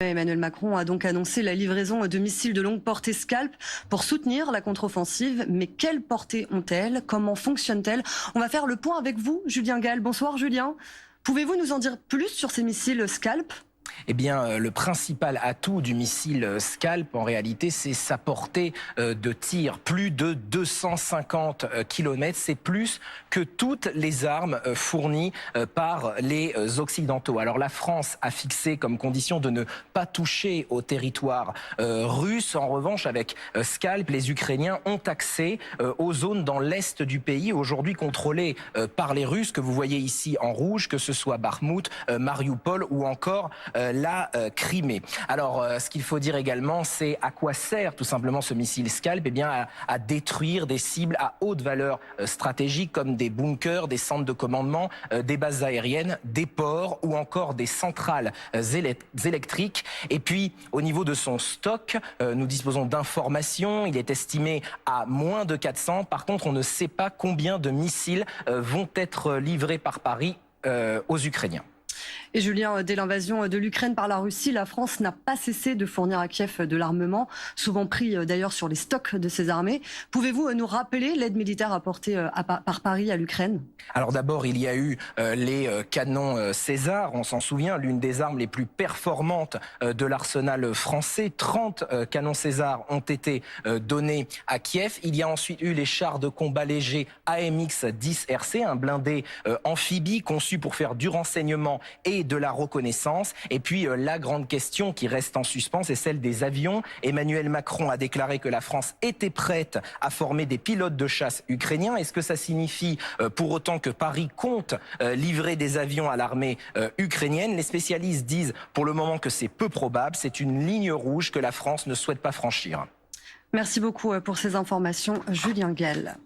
Emmanuel Macron a donc annoncé la livraison de missiles de longue portée Scalp pour soutenir la contre-offensive. Mais quelle portée ont-elles? Comment fonctionnent-elles? On va faire le point avec vous, Julien Gall. Bonsoir Julien. Pouvez-vous nous en dire plus sur ces missiles Scalp? Eh bien, le principal atout du missile Scalp, en réalité, c'est sa portée de tir. Plus de 250 km, c'est plus que toutes les armes fournies par les Occidentaux. Alors la France a fixé comme condition de ne pas toucher au territoire russe. En revanche, avec Scalp, les Ukrainiens ont accès aux zones dans l'est du pays, aujourd'hui contrôlées par les Russes, que vous voyez ici en rouge, que ce soit Bakhmout, Mariupol ou encore la Crimée. Alors, ce qu'il faut dire également, c'est à quoi sert tout simplement ce missile Scalp? Eh bien, à détruire des cibles à haute valeur stratégique comme des bunkers, des centres de commandement, des bases aériennes, des ports ou encore des centrales électriques. Et puis, au niveau de son stock, nous disposons d'informations. Il est estimé à moins de 400. Par contre, on ne sait pas combien de missiles vont être livrés par Paris aux Ukrainiens. Et Julien, dès l'invasion de l'Ukraine par la Russie, la France n'a pas cessé de fournir à Kiev de l'armement, souvent pris d'ailleurs sur les stocks de ses armées. Pouvez-vous nous rappeler l'aide militaire apportée par Paris à l'Ukraine? Alors d'abord, il y a eu les canons César, on s'en souvient, l'une des armes les plus performantes de l'arsenal français. 30 canons César ont été donnés à Kiev. Il y a ensuite eu les chars de combat légers AMX-10RC, un blindé amphibie conçu pour faire du renseignement et de la reconnaissance. Et puis la grande question qui reste en suspens, c'est celle des avions. Emmanuel Macron a déclaré que la France était prête à former des pilotes de chasse ukrainiens. Est-ce que ça signifie pour autant que Paris compte livrer des avions à l'armée ukrainienne? Les spécialistes disent pour le moment que c'est peu probable. C'est une ligne rouge que la France ne souhaite pas franchir. Merci beaucoup pour ces informations, Julien Gall.